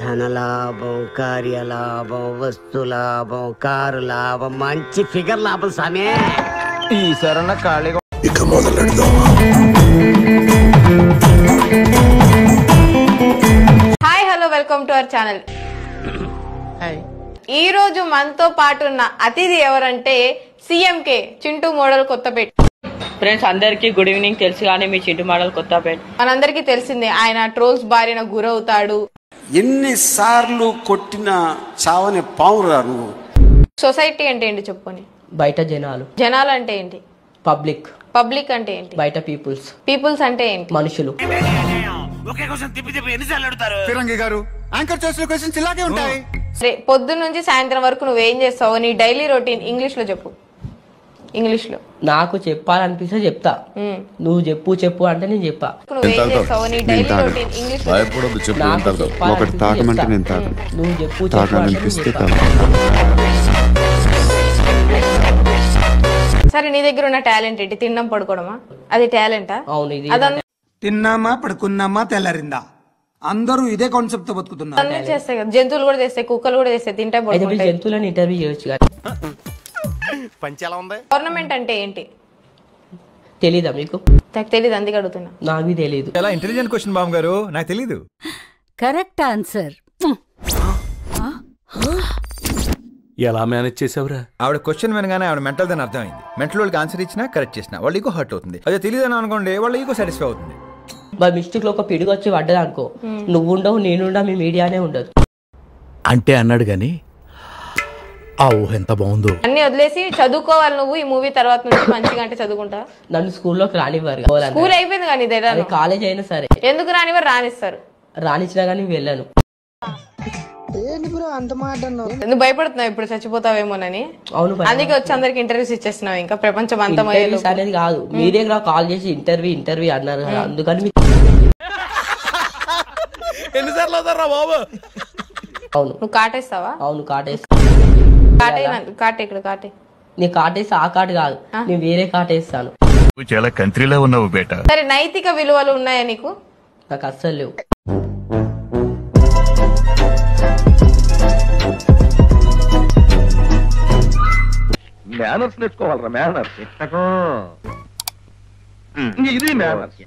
ధనలాభం, కార్యలాభం, వస్తులాభం, కారు లాభం, మంచి ఫిగర్ లాభం సామే. ఈ సరణ ఖాళీగా ఇక మొదలెడదాం. Hi hello welcome to our channel. Hi. ఈ రోజు మనతో పాటు ఉన్న అతిథి ఎవరంటే CMK Chintu model Kothapeta. Friends అందరికి గుడ్ ఈవినింగ్. తెలుసు కానీ మీ చింటూ మోడల్ కొత్తపేట మనందరికి తెలిసిందే, ఆయన ట్రోల్స్ బారిన గురవుతాడు. ఎన్నిసార్లు కొట్టిన చావని పావురా నువ్వు. సొసైటీ అంటే ఏంటి చెప్పుకొని? బయట జనాలు. జనాలు అంటే ఏంటి? పబ్లిక్. పబ్లిక్ అంటే ఏంటి? బయట పీపుల్స్. పీపుల్స్ అంటే ఏంటి? మనుషులు. సరే, పొద్దున్న నుంచి సాయంత్రం వరకు నువ్వేం చేస్తావు? నీ డైలీ రొటీన్ ఇంగ్లీష్ లో చెప్పు. ఇంగ్లీష్ లో నాకు చెప్పాలనిపిస్తే చెప్తా. నువ్వు చెప్పు అంటే నేను చెప్పా. నువ్వేం చేస్తావు? నీ డైలీ రొటీన్ ఇంగ్లీష్ లో చెప్పు. ఒకటి తాగమంటే నేను తాగను. నువ్వు చెప్పు తాగాలనిపిస్తే సరే, నీ దగ్గర ఉన్న టాలెంట్ ఏంటి? తినడం పడుకోవడమా? అది టాలెంటా? అవును. ఇది తిన్నామా పడుకున్నామా తెల్లారిందా, అందరూ ఇదే కాన్సెప్ట్ తో బతుకుతున్నారు. అన్ని చేస్తాయి కదా, జంతువులు కూడా చేస్తాయి, కుక్కలు కూడా చేస్తాయి, తింటే పడుకుంటాయి. జంతువులను ఇంటర్వ్యూ చేయొచ్చు కానీ. గవర్నమెంట్ అంటే ఏంటి తెలీదా మీకు? నాకు తెలీదు, అందుకే అడుగుతున్నా. నాకు తెలీదు. చాలా ఇంటెలిజెంట్ క్వశ్చన్ బాబు గారు, నాకు తెలీదు. Correct answer. ఎలా మేనేజ్ చేసావురా? ఆవిడ క్వశ్చన్ వినగానే ఆవిడ మెంటల్ దాని అర్థమైంది. మెంటల్ వాళ్ళకి ఆన్సర్ ఇచ్చినా కరెక్ట్ చేసినా వాళ్ళ ఈగో హర్ట్ అవుతుంది. అదే తెలియదని అనుకోండి, వాళ్ళ ఈగో సాటిస్ఫై అవుతుంది. బై మిస్టేక్ లో ఒక పిడుగు వచ్చి పడ్డది అనుకో, నువ్వు ఉండవు, నేనుండా, మీ మీడియానే ఉండదు అంటే అన్నాడు గాని ఆ ఊహ ఎంత బాగుందో. అన్ని వదిలేసి చదువుకోవాలి నువ్వు. ఈ మూవీ తర్వాత నుంచి మంచిగా అంటే చదువుకుంటా. నన్ను స్కూల్లోకి రానివ్వరు. స్కూల్ అయిపోయింది కానీ ఇదే కాలేజ్ అయినా సరే. ఎందుకు రానివ్వరు? రానిస్తారు. రానిచ్చినా కానీ వెళ్ళను. నువ్వు భయపడుతున్నావు ఇప్పుడు చచ్చిపోతావేమోనని. అవును, అందుకే వచ్చి అందరికి ఇంటర్వ్యూస్ ఇచ్చేస్తున్నావు. ఇంకా ప్రపంచం అంతా అనేది కాదు, మీరే కాల్ చేసి ఇంటర్వ్యూ అన్నారు కదా, అందుకని ఎన్నిసార్లు అవుతారా బాబు? అవును. నువ్వు కాటేస్తావా? అవును, కాటేస్తా. కాటే ఇక్కడ కాటే. నీ కాటేస్తా. ఆ కాటు కాదు, నేను వేరే కాటేస్తాను. చాలా కంట్రీలో ఉన్నావు బేట. సరే, నైతిక విలువలు ఉన్నాయా నీకు? నాకు అస్సలు లేవు. మేనర్స్ నేర్చుకోవాలరా. మేనర్స్ ఇది మేనర్స్.